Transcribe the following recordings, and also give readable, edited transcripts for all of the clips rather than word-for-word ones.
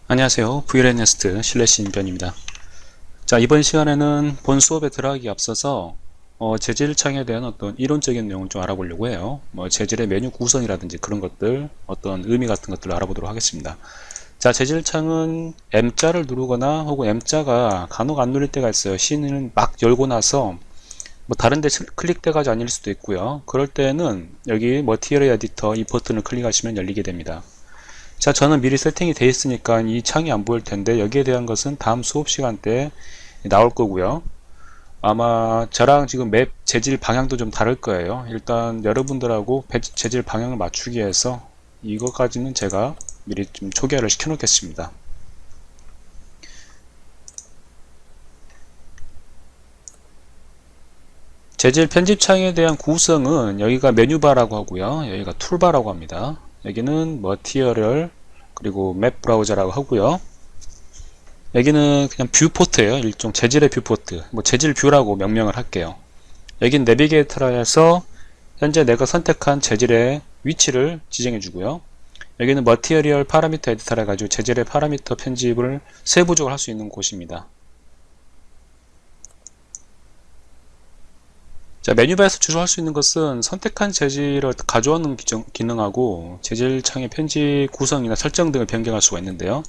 안녕하세요. VLNneст 실내시인변입니다. 자, 이번 시간에는 본 수업에 들어가기 앞서서 재질창에 대한 어떤 이론적인 내용을 좀 알아보려고 해요. 재질의 메뉴 구성이라든지 그런 것들, 어떤 의미 같은 것들을 알아보도록 하겠습니다. 자, 재질창은 M자를 누르거나 혹은 M자가 간혹 안 누릴 때가 있어요. C는 막 열고 나서 다른 데 클릭돼가지고 아닐 수도 있고요. 그럴 때는 여기 머티리얼 에디터 이 버튼을 클릭하시면 열리게 됩니다. 자, 저는 미리 세팅이 되어 있으니까 이 창이 안 보일 텐데 여기에 대한 것은 다음 수업 시간 때 나올 거고요. 아마 저랑 지금 맵 재질 방향도 좀 다를 거예요. 일단 여러분들하고 재질 방향을 맞추기 위해서 이것까지는 제가 미리 좀 초기화를 시켜 놓겠습니다. 재질 편집창에 대한 구성은 여기가 메뉴바라고 하고요. 여기가 툴바라고 합니다. 여기는 머티리얼 그리고 맵 브라우저라고 하고요. 여기는 그냥 뷰 포트예요. 일종 재질의 뷰 포트. 재질 뷰라고 명명을 할게요. 여긴 내비게이터라 해서 현재 내가 선택한 재질의 위치를 지정해 주고요. 여기는 머티리얼 파라미터 에디터라 해가지고 재질의 파라미터 편집을 세부적으로 할 수 있는 곳입니다. 자, 메뉴바에서 주로 할 수 있는 것은 선택한 재질을 가져오는 기능하고 재질 창의 편집 구성이나 설정 등을 변경할 수가 있는데요.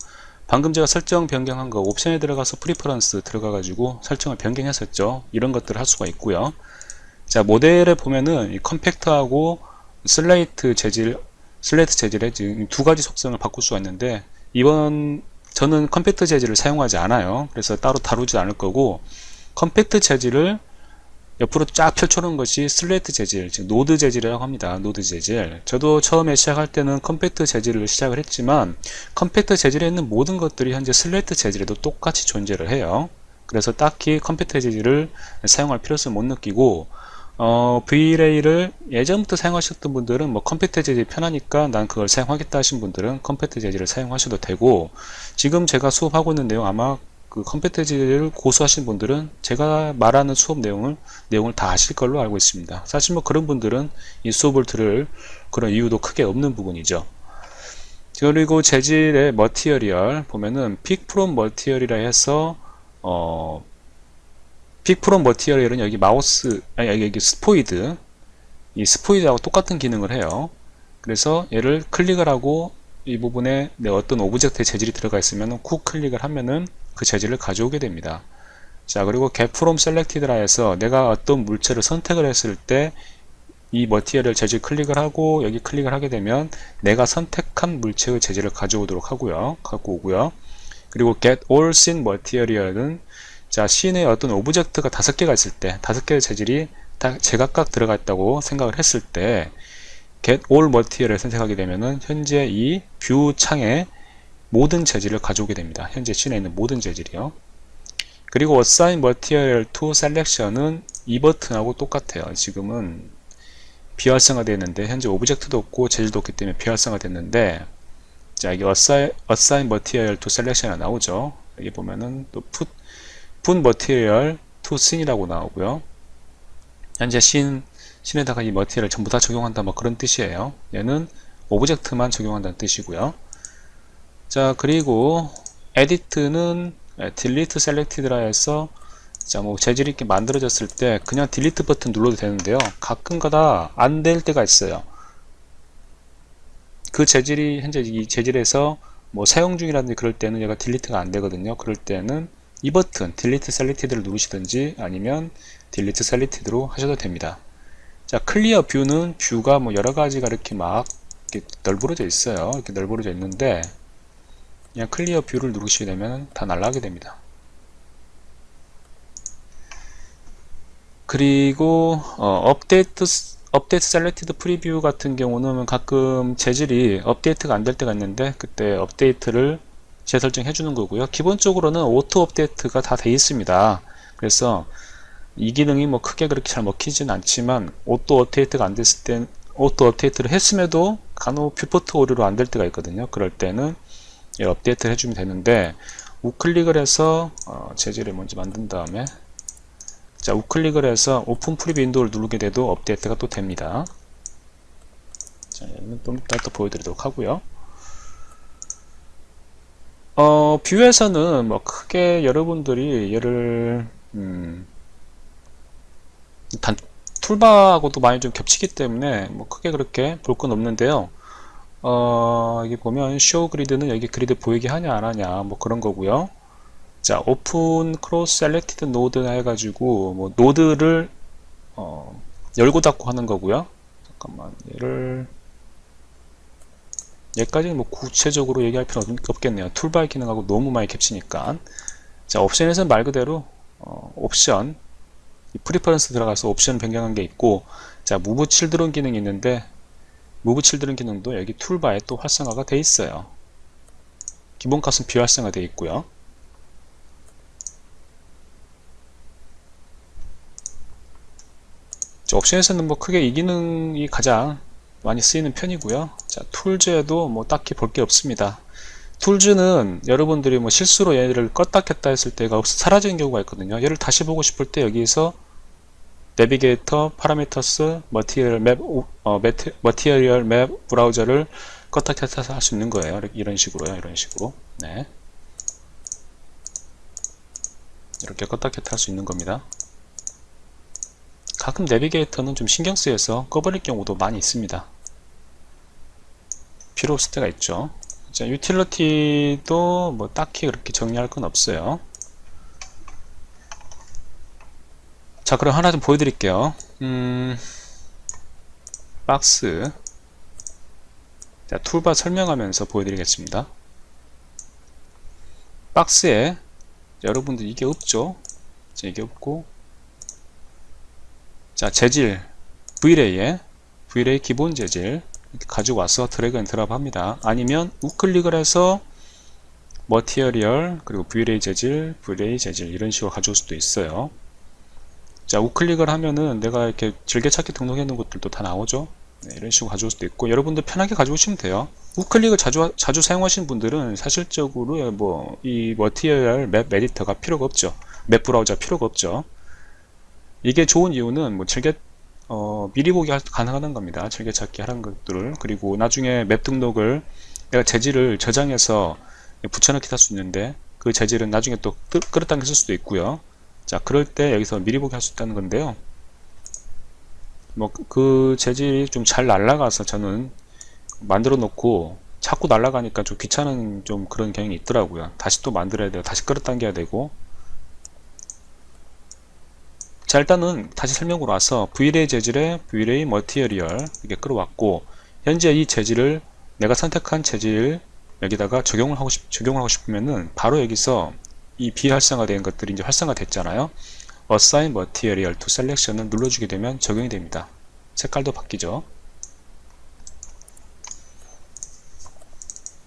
방금 제가 설정 변경한 거 옵션에 들어가서 프리퍼런스 들어가 가지고 설정을 변경했었죠. 이런 것들을 할 수가 있고요. 자, 모델에 보면은 이 컴팩트하고 슬레이트 재질의 지금 두 가지 속성을 바꿀 수가 있는데 저는 컴팩트 재질을 사용하지 않아요. 그래서 따로 다루지 않을 거고 컴팩트 재질을 옆으로 쫙 펼쳐놓은 것이 슬레이트 재질, 즉 노드 재질이라고 합니다. 노드 재질. 저도 처음에 시작할 때는 컴팩트 재질을 시작을 했지만 컴팩트 재질에 있는 모든 것들이 현재 슬레이트 재질에도 똑같이 존재를 해요. 그래서 딱히 컴팩트 재질을 사용할 필요성을 못 느끼고 V-Ray를 예전부터 사용하셨던 분들은 컴팩트 재질이 편하니까 난 그걸 사용하겠다 하신 분들은 컴팩트 재질을 사용하셔도 되고, 지금 제가 수업하고 있는 내용 아마 그 컴팩트 재질을 고수하신 분들은 제가 말하는 수업 내용을 다 아실 걸로 알고 있습니다. 사실 그런 분들은 이 수업을 들을 그런 이유도 크게 없는 부분이죠. 그리고 재질의 머티리얼 보면은 픽 프롬 머티리얼이라 해서 픽 프롬 머티리얼은 여기 마우스 여기 스포이드, 이 스포이드하고 똑같은 기능을 해요. 그래서 얘를 클릭을 하고 이 부분에 내 어떤 오브젝트의 재질이 들어가 있으면 쿡 클릭을 하면은 그 재질을 가져오게 됩니다. 자, 그리고 get from selected라 해서 내가 어떤 물체를 선택을 했을 때 이 머티리얼 재질 클릭을 하고 여기 클릭을 하게 되면 내가 선택한 물체의 재질을 가져오도록 하고요. 갖고 오고요. 그리고 get all scene material은 자, 씬에 어떤 오브젝트가 5개가 있을 때 5개의 재질이 다 제각각 들어가 있다고 생각을 했을 때 get all material을 선택하게 되면은 현재 이 뷰 창에 모든 재질을 가져오게 됩니다. 현재 씬에 있는 모든 재질이요. 그리고 assign material to selection은 이 버튼하고 똑같아요. 지금은 비활성화 되어 있는데 현재 오브젝트도 없고 재질도 없기 때문에 비활성화 됐는데, 자, 여기 assign material to selection이 나오죠. 여기 보면은 또 put material to scene이라고 나오고요. 현재 씬에다가 이 머티리얼을 전부 다 적용한다 그런 뜻이에요. 얘는 오브젝트만 적용한다는 뜻이고요. 자, 그리고 edit는 delete selected라 해서 자, 재질이 이렇게 만들어졌을 때 그냥 딜리트 버튼 눌러도 되는데요. 가끔가다 안 될 때가 있어요. 그 재질이 현재 이 재질에서 사용 중이라든지 그럴 때는 얘가 딜리트가 안 되거든요. 그럴 때는 이 버튼 딜리트 셀렉티드를 누르시든지 아니면 딜리트 셀렉티드로 하셔도 됩니다. 자, 클리어 뷰는 뷰가 여러 가지가 이렇게 이렇게 널브러져 있어요. 이렇게 널브러져 있는데 그냥 클리어 뷰를 누르시게 되면 다 날아가게 됩니다. 그리고 업데이트 셀렉티드 프리뷰 같은 경우는 가끔 재질이 업데이트가 안 될 때가 있는데 그때 업데이트를 재설정해 주는 거고요. 기본적으로는 오토 업데이트가 다 돼 있습니다. 그래서 이 기능이 크게 그렇게 잘 먹히진 않지만 오토 업데이트가 안 됐을 땐 오토 업데이트를 했음에도 간혹 뷰포트 오류로 안 될 때가 있거든요. 그럴 때는 업데이트를 해주면 되는데 우클릭을 해서 재질을 먼저 만든 다음에 자, 우클릭을 해서 오픈 프리뷰 윈도우를 누르게 돼도 업데이트가 또 됩니다. 자, 얘는 좀 이따 또 보여드리도록 하고요. 뷰에서는 뭐 크게 여러분들이 얘를 단 툴바하고도 많이 좀 겹치기 때문에 뭐 크게 그렇게 볼 건 없는데요. 여기 보면 쇼 그리드는 여기 그리드 보이게 하냐 안 하냐 뭐 그런 거고요. 자, 오픈 크로스 셀렉티드 노드 해가지고 뭐 노드를 열고 닫고 하는 거고요. 잠깐만 얘까지는 뭐 구체적으로 얘기할 필요 없겠네요. 툴바의 기능하고 너무 많이 겹치니까. 자, 옵션에서는 말 그대로 옵션 프리퍼런스 들어가서 옵션 변경한 게 있고, 자, 무브 칠드런 기능이 있는데 무브 칠드런 기능도 여기 툴바에 또 활성화가 돼 있어요. 기본 값은 비활성화 돼 있고요. 자, 옵션에서는 뭐 크게 이 기능이 가장 많이 쓰이는 편이고요. 자, 툴즈에도 뭐 딱히 볼 게 없습니다. 툴즈는 여러분들이 뭐 실수로 얘를 껐다 켰다 했을 때가 사라지는 경우가 있거든요. 얘를 다시 보고 싶을 때 여기서 내비게이터, 파라미터스, 머티리얼 맵 브라우저를 껐다 켰다 할 수 있는 거예요. 이런 식으로요. 이런 식으로. 네. 이렇게 껐다 켰다 할 수 있는 겁니다. 가끔 내비게이터는 좀 신경 쓰여서 꺼버릴 경우도 많이 있습니다. 필요 없을 때가 있죠. 자, 유틸리티도 뭐 딱히 그렇게 정리할 건 없어요. 자, 그럼 하나 좀 보여드릴게요. 박스. 자, 툴바 설명하면서 보여드리겠습니다. 박스에 여러분들 이게 없죠? 자, 이게 없고, 자, 재질 Vray 기본 재질 이렇게 가지고 와서 드래그 앤 드랍 합니다. 아니면 우클릭을 해서 머티리얼 그리고 Vray 재질 이런 식으로 가져올 수도 있어요. 자, 우클릭을 하면은 내가 이렇게 즐겨찾기 등록해 놓은 것들도 다 나오죠. 네, 이런 식으로 가져올 수도 있고, 여러분들 편하게 가져오시면 돼요. 우클릭을 자주 사용하시는 분들은 사실적으로 뭐 이 머티리얼 맵 에디터가 필요가 없죠. 맵 브라우저 필요가 없죠. 이게 좋은 이유는 뭐 미리 보기 가능하다는 겁니다. 즐겨찾기 하는 것들을. 그리고 나중에 맵 등록을 내가 재질을 저장해서 붙여넣기 할 수 있는데 그 재질은 나중에 또 끌어당겨 쓸 수도 있고요. 자, 그럴 때 여기서 미리 보기 할 수 있다는 건데요. 뭐 그 재질이 좀 잘 날아가서 저는 만들어 놓고 자꾸 날아가니까 좀 귀찮은 좀 그런 경향이 있더라고요. 다시 또 만들어야 돼요. 다시 끌어당겨야 되고. 자, 일단은 다시 설명으로 와서 Vray 재질에 Vray 머티리얼 이렇게 끌어왔고, 현재 이 재질을 내가 선택한 재질 여기다가 적용을 하고 싶으면은 바로 여기서 이 비활성화된 것들이 이제 활성화됐잖아요. Assign Material to Selection을 눌러주게 되면 적용이 됩니다. 색깔도 바뀌죠.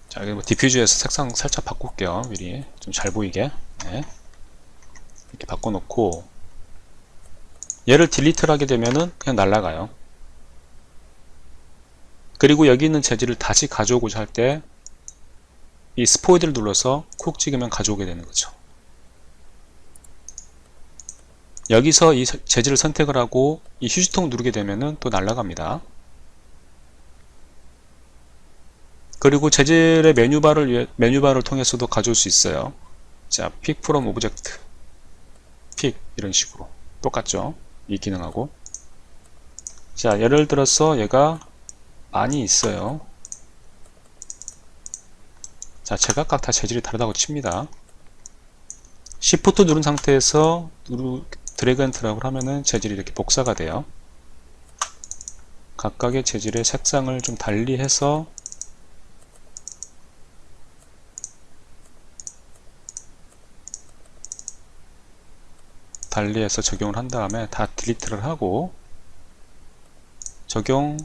자, 여기 뭐 디퓨즈에서 색상 살짝 바꿀게요. 미리 좀 잘 보이게. 네. 이렇게 바꿔놓고 얘를 딜리트를 하게 되면은 그냥 날아가요. 그리고 여기 있는 재질을 다시 가져오고자 할 때 이 스포이드를 눌러서 콕 찍으면 가져오게 되는 거죠. 여기서 이 재질을 선택을 하고 이 휴지통 누르게 되면은 또 날아갑니다. 그리고 재질의 메뉴바를 통해서도 가져올 수 있어요. 자, Pick from Object, Pick 이런 식으로 똑같죠? 이 기능하고. 자, 예를 들어서 얘가 안이 있어요. 자, 제각각 다 재질이 다르다고 칩니다. Shift 누른 상태에서 드래그 앤 드랍을 하면은 재질이 이렇게 복사가 돼요. 각각의 재질의 색상을 좀 달리해서 적용을 한 다음에 다 딜리트를 하고 적용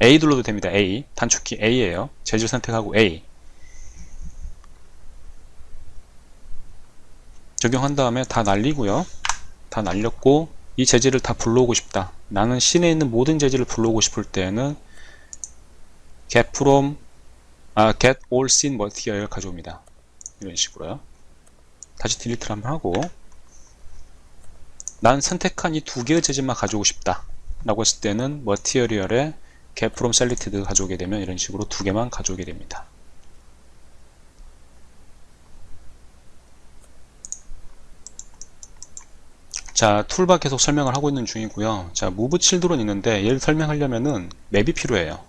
A 눌러도 됩니다. A 단축키 A예요. 재질 선택하고 A 적용한 다음에 다 날리고요. 다 날렸고 이 재질을 다 불러오고 싶다. 나는 씬에 있는 모든 재질을 불러오고 싶을 때는 get all scene material 가져옵니다. 이런 식으로요. 다시 딜리트를 한번 하고 난 선택한 이 두 개의 재질만 가져오고 싶다. 라고 했을 때는 머티리얼에 get from selected 가져오게 되면 이런 식으로 두 개만 가져오게 됩니다. 자, 툴바 계속 설명을 하고 있는 중이고요. 자, move children 있는데 얘를 설명하려면은 맵이 필요해요.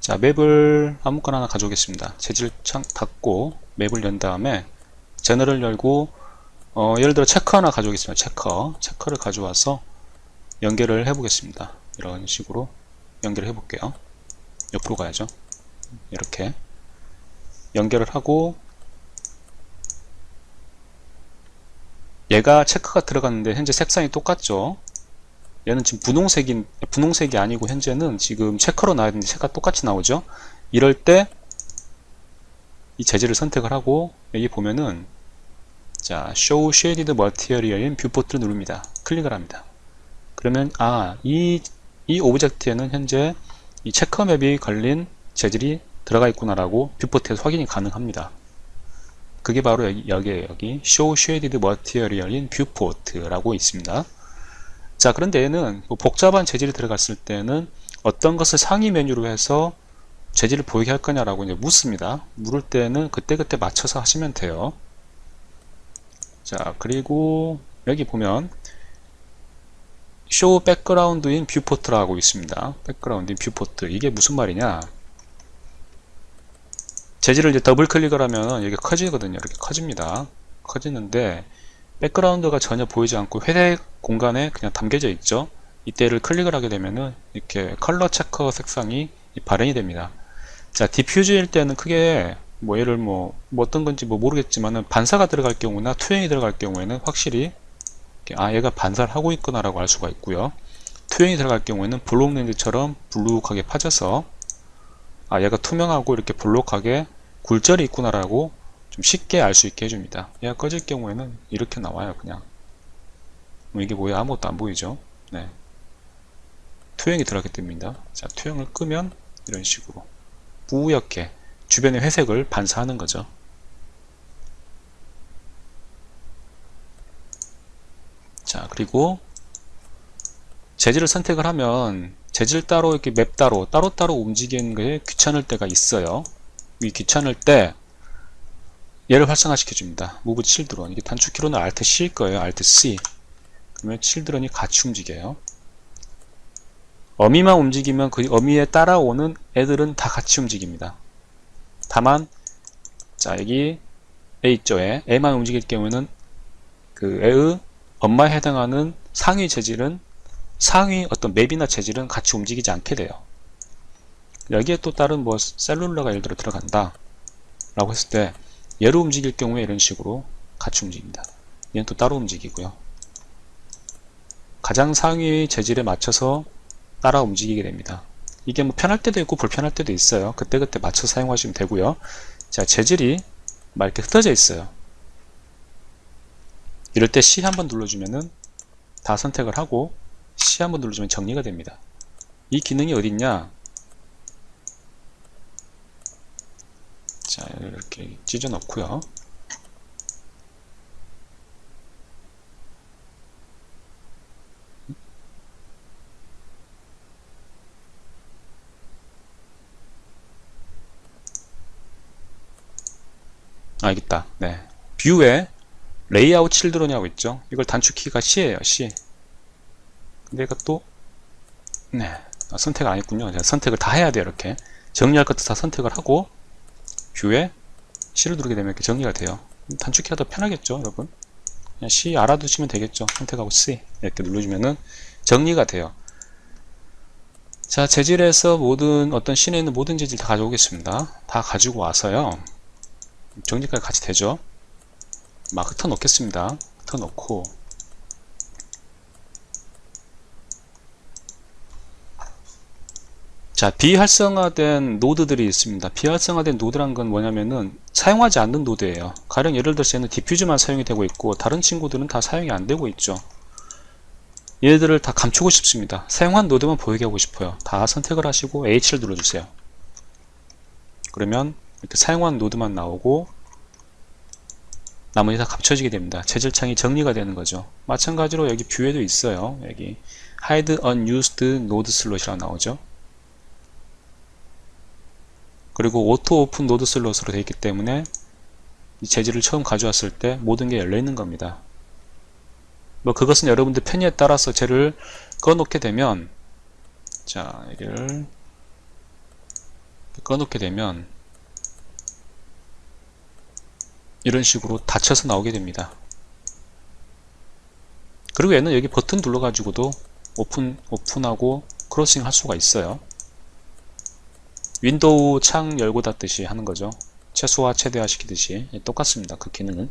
자, 맵을 아무거나 하나 가져오겠습니다. 재질 창 닫고 맵을 연 다음에 제너럴 열고 예를 들어 체커 하나 가져오겠습니다. 체커를 가져와서 연결을 해 보겠습니다. 이런 식으로 연결을 해 볼게요. 옆으로 가야죠. 이렇게 연결을 하고 얘가 체크가 들어갔는데 현재 색상이 똑같죠. 얘는 지금 분홍색이 아니고 현재는 지금 체크로 나와야 되는데 색깔 똑같이 나오죠. 이럴 때 이 재질을 선택을 하고 여기 보면은 자, show shaded material인 뷰포트를 누릅니다. 클릭을 합니다. 그러면 이 오브젝트에는 현재 이 체커 맵이 걸린 재질이 들어가 있구나라고 뷰포트에서 확인이 가능합니다. 그게 바로 여기에요. 여기 show shaded material인 뷰포트라고 있습니다. 자, 그런데 얘는 뭐 복잡한 재질이 들어갔을 때는 어떤 것을 상위 메뉴로 해서 재질을 보이게 할 거냐라고 이제 묻습니다. 물을 때는 그때그때 맞춰서 하시면 돼요. 자, 그리고 여기 보면 show background in viewport라고 있습니다. background in viewport. 이게 무슨 말이냐? 재질을 이제 더블 클릭을 하면 이게 커지거든요. 이렇게 커집니다. 커지는데 백그라운드가 전혀 보이지 않고 회색 공간에 그냥 담겨져 있죠. 이때를 클릭을 하게 되면은 이렇게 컬러 체커 색상이 발현이 됩니다. 자, 디퓨즈일 때는 크게 뭐 얘를 뭐 어떤 건지 뭐 모르겠지만은 반사가 들어갈 경우나 투영이 들어갈 경우에는 확실히 얘가 반사를 하고 있구나 라고 알 수가 있고요. 투영이 들어갈 경우에는 블록 렌즈처럼 블룩하게 파져서 얘가 투명하고 이렇게 볼록하게 굴절이 있구나 라고 좀 쉽게 알 수 있게 해줍니다. 얘가 꺼질 경우에는 이렇게 나와요. 그냥 뭐 이게 뭐야, 아무것도 안 보이죠. 네, 투영이 들어가기 때문입니다. 자, 투영을 끄면 이런 식으로 뿌옇게 주변의 회색을 반사하는 거죠. 자, 그리고 재질을 선택을 하면 재질 따로 이렇게 맵 따로 움직이는 게 귀찮을 때가 있어요. 이 귀찮을 때 얘를 활성화 시켜줍니다. move children. 이게 단축키로는 alt C일 거예요. alt C. 그러면 children이 같이 움직여요. 어미만 움직이면 그 어미에 따라오는 애들은 다 같이 움직입니다. 다만 자, 여기 애 있죠. 애만 움직일 경우에는 그 애의 엄마에 해당하는 상위 재질은 상위 어떤 맵이나 재질은 같이 움직이지 않게 돼요. 여기에 또 다른 뭐 셀룰러가 예를 들어 들어간다 라고 했을 때 얘로 움직일 경우에 이런 식으로 같이 움직입니다. 얘는 또 따로 움직이고요. 가장 상위 재질에 맞춰서 따라 움직이게 됩니다. 이게 뭐 편할 때도 있고 불편할 때도 있어요. 그때그때 맞춰서 사용하시면 되고요. 자, 재질이 막 이렇게 흩어져 있어요. 이럴 때 C 한번 눌러주면은 다 선택을 하고 C 한번 눌러주면 정리가 됩니다. 이 기능이 어딨냐? 자, 이렇게 찢어 넣고요. 여기 있다. 네. 뷰에 레이아웃 칠드런이 하고 있죠. 이걸 단축키가 C예요. C. 근데 얘가 또 네, 선택 안 했군요. 제가 선택을 다 해야 돼요. 이렇게 정리할 것도 다 선택을 하고 뷰에 C를 누르게 되면 이렇게 정리가 돼요. 단축키가 더 편하겠죠, 여러분? 그냥 C 알아두시면 되겠죠. 선택하고 C 이렇게 눌러주면은 정리가 돼요. 자, 재질에서 어떤 씬에 있는 모든 재질 다 가져오겠습니다. 다 가지고 와서요. 정리까지 같이 되죠. 막 흩어 놓겠습니다. 흩어 놓고 자, 비활성화된 노드들이 있습니다. 비활성화된 노드란 건 뭐냐면은 사용하지 않는 노드예요. 가령 예를 들어서 얘는 디퓨즈만 사용이 되고 있고 다른 친구들은 다 사용이 안 되고 있죠. 얘들을 다 감추고 싶습니다. 사용한 노드만 보이게 하고 싶어요. 다 선택을 하시고 H를 눌러주세요. 그러면 이렇게 사용한 노드만 나오고 나머지 다 감춰지게 됩니다. 재질창이 정리가 되는 거죠. 마찬가지로 여기 뷰에도 있어요. 여기 hide unused node slot이라고 나오죠. 그리고 auto open node slot으로 되어 있기 때문에 이 재질을 처음 가져왔을 때 모든 게 열려 있는 겁니다. 뭐 그것은 여러분들 편의에 따라서 쟤를 꺼놓게 되면, 자, 이를 꺼놓게 되면 이런 식으로 닫혀서 나오게 됩니다. 그리고 얘는 여기 버튼 눌러가지고도 오픈하고 크로싱 할 수가 있어요. 윈도우 창 열고 닫듯이 하는 거죠. 최소화 최대화 시키듯이 똑같습니다. 그 기능은.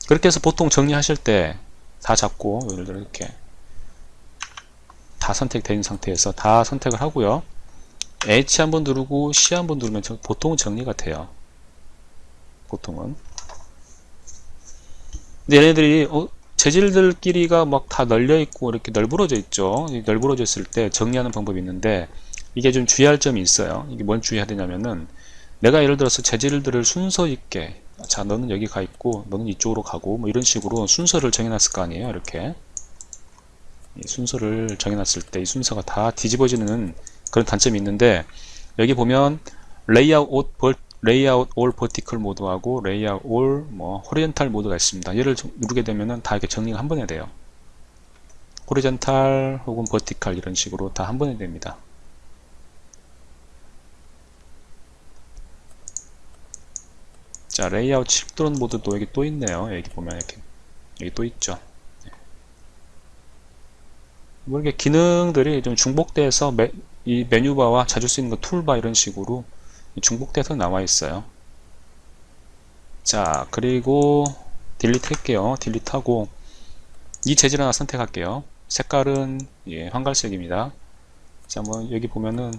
그렇게 해서 보통 정리하실 때 다 잡고, 예를 들어 이렇게 다 선택된 상태에서 다 선택을 하고요. H 한번 누르고 C 한번 누르면 보통은 정리가 돼요. 보통은. 근데 얘네들이 재질들끼리가 막 다 널려있고 이렇게 널브러져 있죠. 널브러져 있을 때 정리하는 방법이 있는데, 이게 좀 주의할 점이 있어요. 이게 뭘 주의해야 되냐면은, 내가 예를 들어서 재질들을 순서 있게, 자, 너는 여기 가 있고 너는 이쪽으로 가고 뭐 이런 식으로 순서를 정해놨을 거 아니에요. 이렇게 이 순서를 정해놨을 때 이 순서가 다 뒤집어지는 그런 단점이 있는데, 여기 보면 레이아웃 올 버티컬 모드하고 레이아웃 올 호리젠탈 모드가 있습니다. 얘를 누르게 되면은 다 이렇게 정리가 한 번에 돼요. 호리젠탈 혹은 버티컬 이런 식으로 다 한 번에 됩니다. 자, 레이아웃 칠드런 모드도 여기 또 있네요. 여기 보면 이렇게 여기 또 있죠. 뭐 이렇게 기능들이 좀 중복돼서 이 메뉴바와 자주 쓰이는 거 툴바 이런 식으로 중복돼서 나와 있어요. 자, 그리고 딜리트 할게요. 딜리트 하고 이 재질 하나 선택할게요. 색깔은 황갈색입니다. 자, 뭐 여기 보면은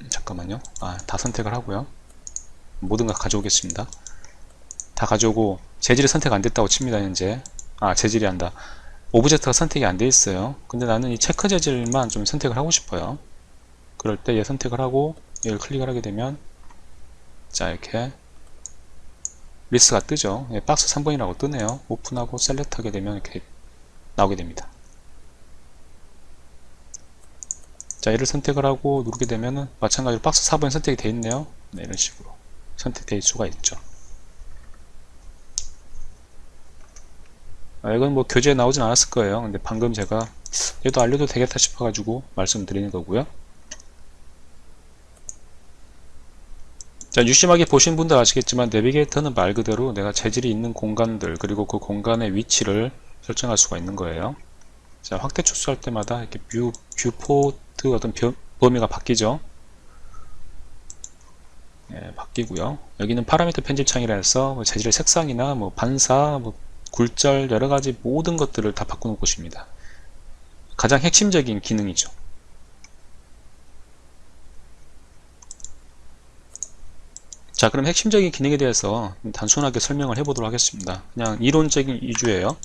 잠깐만요. 다 선택을 하고요. 모든 거 가져오겠습니다. 다 가져오고 재질이 선택 안 됐다고 칩니다. 현재 재질이 한다. 오브젝트가 선택이 안 돼 있어요. 근데 나는 이 체크 재질만 좀 선택을 하고 싶어요. 그럴 때 얘 선택을 하고 얘를 클릭을 하게 되면, 자, 이렇게 리스트가 뜨죠. 박스 3번이라고 뜨네요. 오픈하고 셀렉트 하게 되면 이렇게 나오게 됩니다. 자, 얘를 선택을 하고 누르게 되면은 마찬가지로 박스 4번이 선택이 되어 있네요. 네, 이런 식으로 선택될 수가 있죠. 이건 뭐 교재에 나오진 않았을 거예요. 근데 방금 제가 얘도 알려도 되겠다 싶어가지고 말씀드리는 거고요. 자, 유심하게 보신 분들 아시겠지만 내비게이터는 말 그대로 내가 재질이 있는 공간들 그리고 그 공간의 위치를 설정할 수가 있는 거예요. 자, 확대 축소할 때마다 이렇게 뷰포트 어떤 범위가 바뀌죠. 네, 바뀌고요. 여기는 파라미터 편집창이라 해서 뭐 재질의 색상이나 뭐 반사, 뭐 굴절 여러가지 모든 것들을 다 바꾸는 곳입니다. 가장 핵심적인 기능이죠. 자, 그럼 핵심적인 기능에 대해서 단순하게 설명을 해보도록 하겠습니다. 그냥 이론적인 위주예요.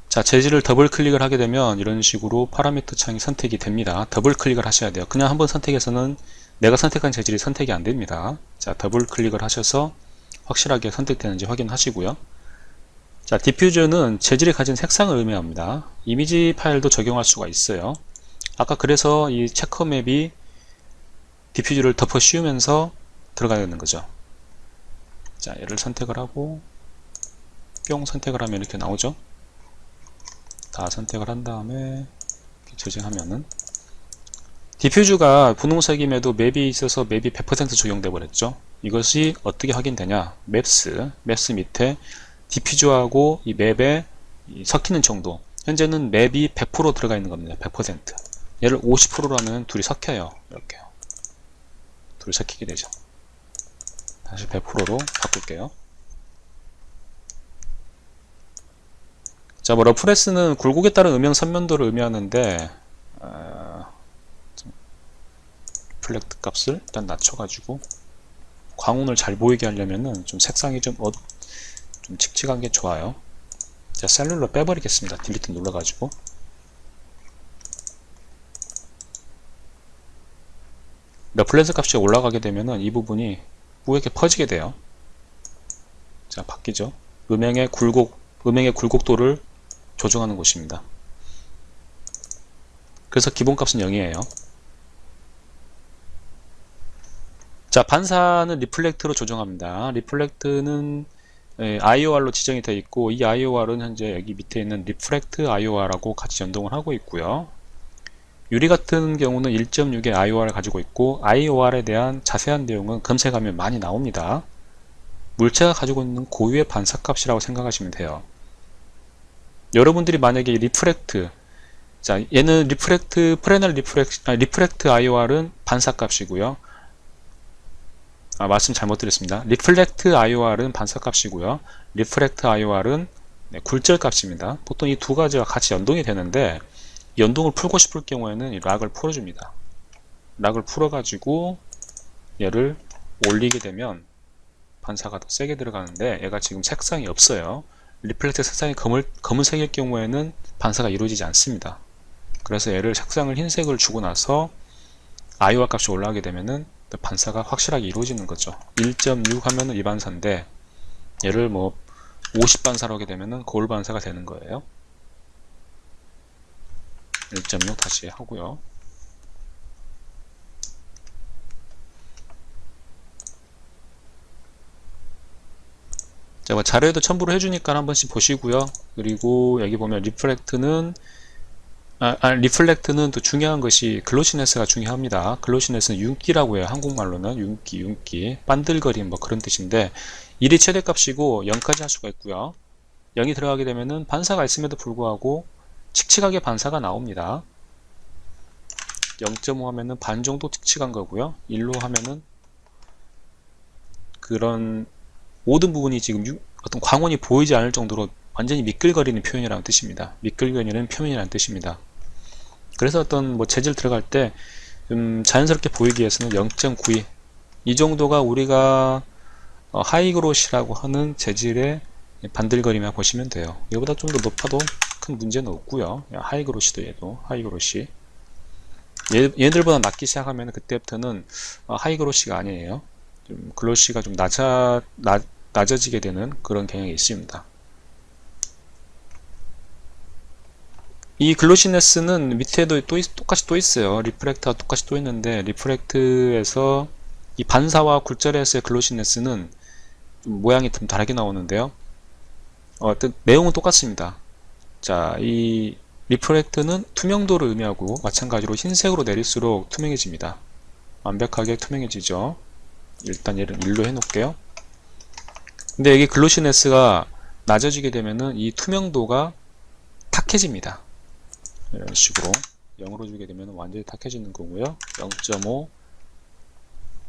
자, 재질을 더블 클릭을 하게 되면 이런 식으로 파라미터 창이 선택이 됩니다. 더블 클릭을 하셔야 돼요. 그냥 한번 선택해서는 내가 선택한 재질이 선택이 안 됩니다. 자, 더블 클릭을 하셔서 확실하게 선택되는지 확인하시고요. 자, 디퓨저는 재질이 가진 색상을 의미합니다. 이미지 파일도 적용할 수가 있어요. 아까 그래서 이 체커 맵이 디퓨저를 덮어 씌우면서 들어가야 되는 거죠. 자, 얘를 선택을 하고 뿅 선택을 하면 이렇게 나오죠. 다 선택을 한 다음에 저장하면은 디퓨즈가 분홍색임에도 맵이 있어서 맵이 100% 적용돼 버렸죠. 이것이 어떻게 확인되냐? 맵스 밑에 디퓨즈하고 이 맵에 섞이는 정도. 현재는 맵이 100% 들어가 있는 겁니다. 100%. 얘를 50%로 하면 둘이 섞여요. 이렇게요. 둘이 섞이게 되죠. 다시 100%로 바꿀게요. 자, 뭐 러프네스는 굴곡에 따른 음영 선면도를 의미하는데 플렉트 값을 일단 낮춰가지고 광운을 잘 보이게 하려면은 좀 색상이 좀 칙칙한 게 좋아요. 자, 셀룰러 빼버리겠습니다. 딜리트 눌러가지고. 러플레스 값이 올라가게 되면은 이 부분이 뿌옇게 퍼지게 돼요. 자, 바뀌죠. 음영의 굴곡도를 조정하는 곳입니다. 그래서 기본값은 0이에요. 자, 반사는 리플렉트로 조정합니다. 리플렉트는 IOR로 지정이 되어 있고, 이 IOR은 현재 여기 밑에 있는 리프렉트 IOR하고 같이 연동을 하고 있고요. 유리 같은 경우는 1.6의 IOR을 가지고 있고, IOR에 대한 자세한 내용은 검색하면 많이 나옵니다. 물체가 가지고 있는 고유의 반사값이라고 생각하시면 돼요. 여러분들이 만약에 리프렉트, 자, 얘는 리프렉트 IOR은 반사값이고요. 말씀 잘못 드렸습니다. 리플렉트 IOR은 반사값이고요. 리프렉트 IOR은 굴절값입니다. 보통 이 두 가지가 같이 연동이 되는데, 연동을 풀고 싶을 경우에는 이 락을 풀어줍니다. 락을 풀어가지고 얘를 올리게 되면 반사가 더 세게 들어가는데, 얘가 지금 색상이 없어요. 리플렉트 색상이 검은색일 경우에는 반사가 이루어지지 않습니다. 그래서 얘를 색상을 흰색을 주고 나서 IOR 값이 올라가게 되면은 반사가 확실하게 이루어지는 거죠. 1.6 하면은 이 반사인데, 얘를 뭐 50반사로 하게 되면은 거울 반사가 되는 거예요. 1.6 다시 하고요. 자, 자료에도 첨부를 해주니까 한 번씩 보시고요. 그리고 여기 보면 리플렉트는 또 중요한 것이 글로시네스가 중요합니다. 글로시네스는 윤기라고 해요. 한국말로는 윤기, 반들거림 뭐 그런 뜻인데, 1이 최대값이고 0까지 할 수가 있고요. 0이 들어가게 되면은 반사가 있음에도 불구하고 칙칙하게 반사가 나옵니다. 0.5 하면은 반 정도 칙칙한 거고요. 1로 하면은 그런 모든 부분이 지금 어떤 광원이 보이지 않을 정도로 완전히 미끌거리는 표현이라는 뜻입니다. 미끌거리는 표현이라는 뜻입니다. 그래서 어떤 뭐 재질 들어갈 때 좀 자연스럽게 보이기 위해서는 0.92 이 정도가 우리가 하이그로시라고 하는 재질의 반들거리만 보시면 돼요. 이거보다 좀 더 높아도 큰 문제는 없고요. 하이그로시도 얘도 하이그로시. 얘들보다 낮기 시작하면 그때부터는 하이그로시가 아니에요. 좀 글로시가 좀 낮아지게 되는 그런 경향이 있습니다. 이 글로시네스는 밑에도 똑같이 또 있어요. 리프렉트와 똑같이 또 있는데, 리프렉트에서 이 반사와 굴절에서의 글로시네스는 좀 모양이 좀 다르게 나오는데요. 내용은 똑같습니다. 자, 이 리프렉트는 투명도를 의미하고 마찬가지로 흰색으로 내릴수록 투명해집니다. 완벽하게 투명해지죠. 일단 얘를 1로 해놓을게요. 근데 여기 글로시네스가 낮아지게 되면은 이 투명도가 탁해집니다. 이런 식으로 0으로 주게 되면 완전히 탁해지는 거고요. 0.5,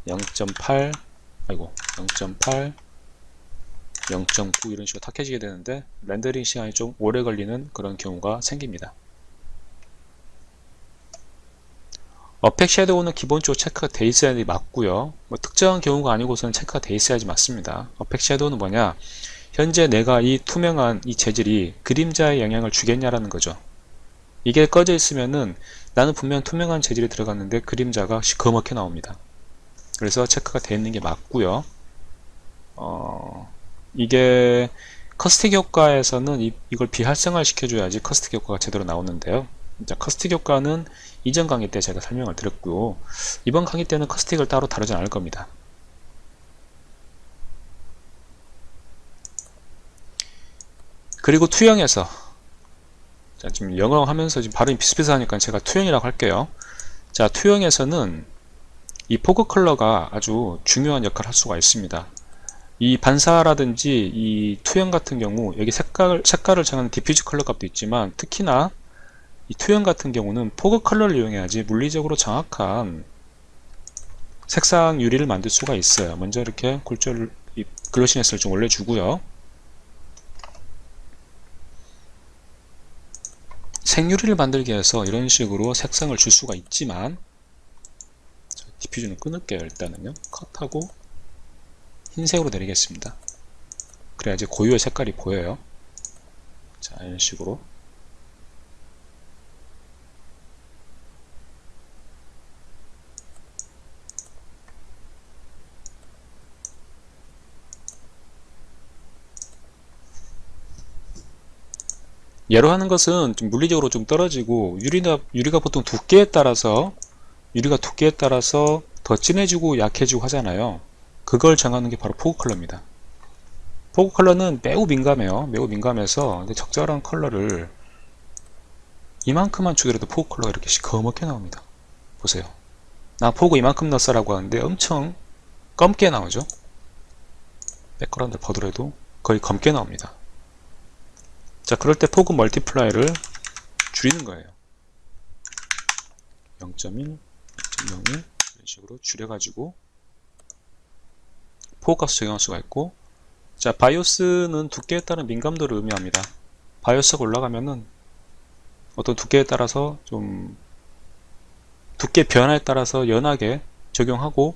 0.8, 아이고 0.8, 0.9 이런 식으로 탁해지게 되는데, 렌더링 시간이 좀 오래 걸리는 그런 경우가 생깁니다. 어펙 섀도우는 기본적으로 체크가 돼 있어야지 맞고요. 뭐 특정한 경우가 아니고서는 체크가 돼 있어야지 맞습니다. 어펙 섀도우는 뭐냐, 현재 내가 이 투명한 이 재질이 그림자에 영향을 주겠냐라는 거죠. 이게 꺼져 있으면은 나는 분명 투명한 재질이 들어갔는데 그림자가 시커멓게 나옵니다. 그래서 체크가 되어 있는 게 맞고요. 이게 커스틱 효과에서는 이걸 비활성화 시켜줘야지 커스틱 효과가 제대로 나오는데요. 자, 커스틱 효과는 이전 강의 때 제가 설명을 드렸고요. 이번 강의 때는 커스틱을 따로 다루지 않을 겁니다. 그리고 투영에서, 자, 지금 영어 하면서 지금 발음이 비슷비슷하니까 제가 투영이라고 할게요. 자, 투영에서는 이 포그 컬러가 아주 중요한 역할을 할 수가 있습니다. 이 반사라든지 이 투영 같은 경우 여기 색깔을 정하는 디퓨즈 컬러 값도 있지만, 특히나 이 투영 같은 경우는 포그 컬러를 이용해야지 물리적으로 정확한 색상 유리를 만들 수가 있어요. 먼저 이렇게 글로시네스를 좀 올려주고요. 생유리를 만들기 위해서 이런 식으로 색상을 줄 수가 있지만, 디퓨즈는 끊을게요. 일단은요, 컷하고 흰색으로 내리겠습니다. 그래야지 고유의 색깔이 보여요. 자, 이런 식으로. 얘로 하는 것은 좀 물리적으로 좀 떨어지고 유리가 보통 두께에 따라서 더 진해지고 약해지고 하잖아요. 그걸 정하는 게 바로 포구 컬러입니다. 포구 컬러는 매우 민감해요. 매우 민감해서 근데 적절한 컬러를 이만큼만 주더라도 포구 컬러가 이렇게 시커멓게 나옵니다. 보세요. 나 포구 이만큼 넣었어라고 하는데 엄청 검게 나오죠. 백그라운드를 보더라도 거의 검게 나옵니다. 자, 그럴 때 포구 멀티플라이를 줄이는 거예요. 0.1, 0.01 이런 식으로 줄여가지고 포구 값을 적용할 수가 있고, 자, 바이오스는 두께에 따른 민감도를 의미합니다. 바이오스가 올라가면은 어떤 두께에 따라서 좀 두께 변화에 따라서 연하게 적용하고,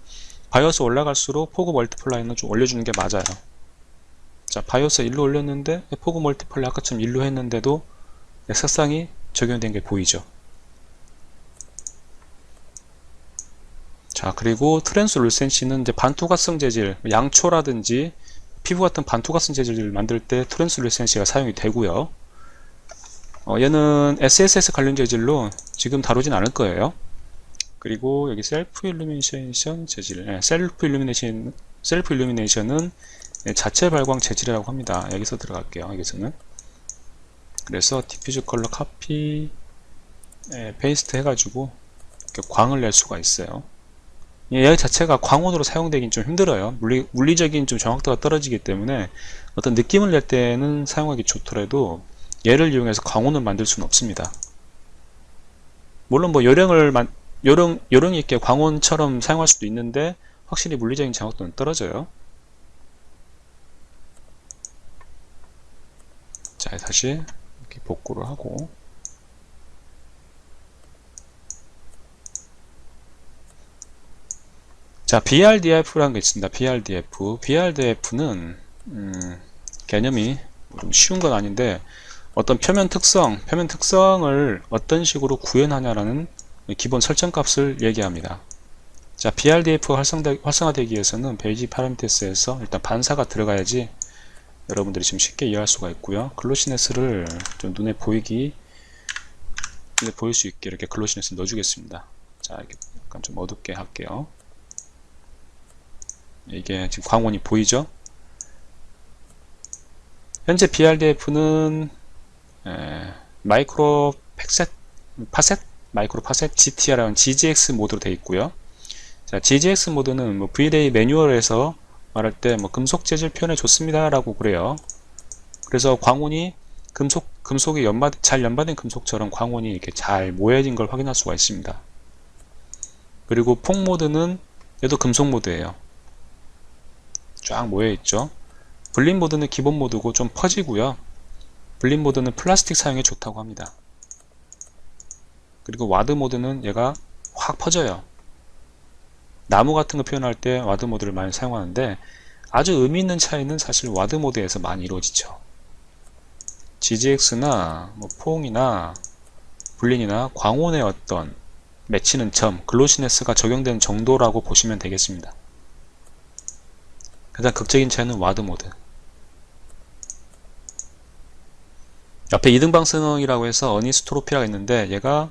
바이오스 올라갈수록 포구 멀티플라이는 좀 올려주는 게 맞아요. 자, 바이오스 1로 올렸는데 포구 멀티플라이 아까처럼 1로 했는데도 색상이 적용된 게 보이죠. 자, 그리고 트랜스루센시는 이제 반투과성 재질, 양초라든지 피부 같은 반투과성 재질을 만들 때 트랜스루센시가 사용이 되고요. 얘는 SSS 관련 재질로 지금 다루진 않을 거예요. 그리고 여기 셀프 일루미네이션 재질, 셀프 일루미네이션은 자체 발광 재질이라고 합니다. 여기서 들어갈게요. 여기서는. 그래서 디퓨즈 컬러 카피, 페이스트 해가지고 이렇게 광을 낼 수가 있어요. 얘 자체가 광원으로 사용되긴 좀 힘들어요. 물리적인 좀 정확도가 떨어지기 때문에 어떤 느낌을 낼 때는 사용하기 좋더라도 얘를 이용해서 광원을 만들 수는 없습니다. 물론 뭐 요령 있게 광원처럼 사용할 수도 있는데 확실히 물리적인 정확도는 떨어져요. 자, 다시 이렇게 복구를 하고, 자, BRDF라는 게 있습니다. BRDF는 개념이 좀 쉬운 건 아닌데 어떤 표면 특성을 어떤 식으로 구현하냐라는 기본 설정 값을 얘기합니다. 자, BRDF가 활성화되기 위해서는 베이직 파라미터스에서 일단 반사가 들어가야지 여러분들이 좀 쉽게 이해할 수가 있고요. 글로시네스를 좀 눈에 보일 수 있게 이렇게 글로시네스 넣어주겠습니다. 자, 이렇게 약간 좀 어둡게 할게요. 이게 지금 광원이 보이죠? 현재 BRDF는 마이크로 파셋 GTR이라는 GGX 모드로 되어 있고요. 자, GGX 모드는 뭐 V-Ray 매뉴얼에서 말할 때 뭐 금속 재질 표현에 좋습니다 라고 그래요. 그래서 광원이 금속이 잘 연마된 금속처럼 광원이 이렇게 잘 모여진 걸 확인할 수가 있습니다. 그리고 폭 모드는 얘도 금속 모드예요. 쫙 모여있죠. 블린 모드는 기본 모드고 좀 퍼지고요. 블린 모드는 플라스틱 사용에 좋다고 합니다. 그리고 와드 모드는 얘가 확 퍼져요. 나무 같은 거 표현할 때 와드 모드를 많이 사용하는데 아주 의미 있는 차이는 사실 와드 모드에서 많이 이루어지죠. GGX나 뭐 포옹이나 블린이나 광원의 어떤 맺히는 점, 글로시네스가 적용된 정도라고 보시면 되겠습니다. 가장 극적인 차이는 와드 모드. 옆에 이등방성이라고 해서 어니스트로피라고 있는데 얘가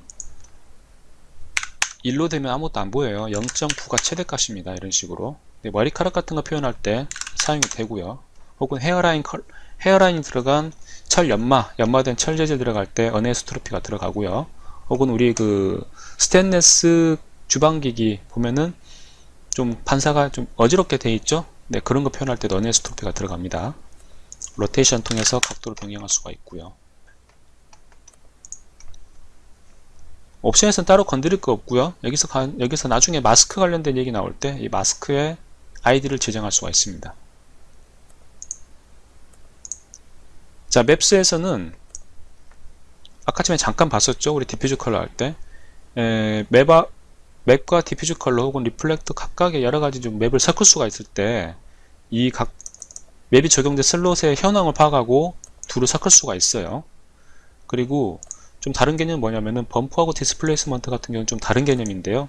1로 되면 아무것도 안 보여요. 0.9가 최대값입니다. 이런 식으로. 머리카락 같은 거 표현할 때 사용이 되고요. 혹은 헤어라인이 들어간 연마된 철 재질 들어갈 때 어니스트로피가 들어가고요. 혹은 우리 그 스테인레스 주방기기 보면은 좀 반사가 좀 어지럽게 돼 있죠. 네, 그런 거 표현할 때도 어니스트로피가 들어갑니다. 로테이션 통해서 각도를 변경할 수가 있고요. 옵션에서는 따로 건드릴 거 없고요. 여기서 나중에 마스크 관련된 얘기 나올 때 이 마스크에 아이디를 지정할 수가 있습니다. 자, 맵스에서는 아까 전에 잠깐 봤었죠. 우리 디퓨즈 컬러 할 때 맵과 디퓨즈 컬러 혹은 리플렉트 각각의 여러가지 좀 맵을 섞을 수가 있을 때 이 각 맵이 적용된 슬롯의 현황을 파악하고 둘을 섞을 수가 있어요. 그리고 좀 다른 개념은 뭐냐면은 범프하고 디스플레이스먼트 같은 경우는 좀 다른 개념인데요.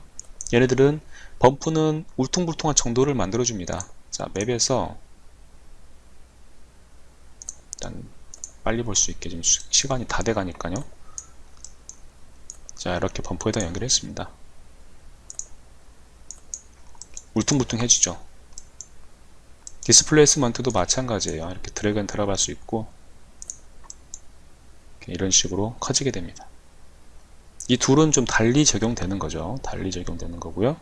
얘네들은 범프는 울퉁불퉁한 정도를 만들어줍니다. 자, 맵에서 일단 빨리 볼 수 있게 지금 시간이 다 돼가니까요. 자, 이렇게 범퍼에다 연결했습니다. 울퉁불퉁해지죠. 디스플레이스먼트도 마찬가지예요. 이렇게 드래그 앤 드랍 할 수 있고 이런 식으로 커지게 됩니다. 이 둘은 좀 달리 적용되는 거죠. 달리 적용되는 거고요.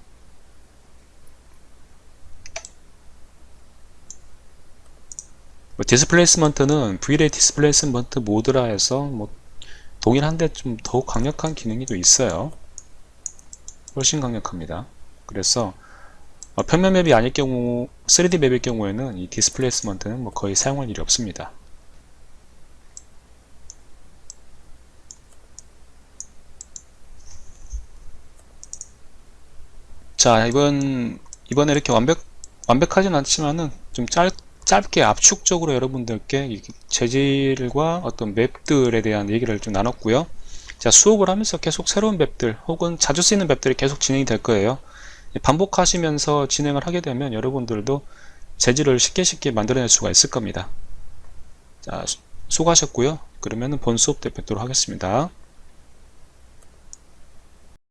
디스플레이스먼트는 Vray 디스플레이스먼트 모드라 해서 동일한데 좀 더욱 강력한 기능이 또 있어요. 훨씬 강력합니다. 그래서 평면 맵이 아닐 경우 3D 맵일 경우에는 이 디스플레이스먼트는 거의 사용할 일이 없습니다. 자, 이번에 이렇게 완벽하진 않지만은 좀 짧게 압축적으로 여러분들께 재질과 어떤 맵들에 대한 얘기를 좀 나눴고요. 자, 수업을 하면서 계속 새로운 맵들 혹은 자주 쓰이는 맵들이 계속 진행이 될 거예요. 반복하시면서 진행을 하게 되면 여러분들도 재질을 쉽게 만들어낼 수가 있을 겁니다. 자, 수고하셨고요. 그러면은 본 수업 때 뵙도록 하겠습니다.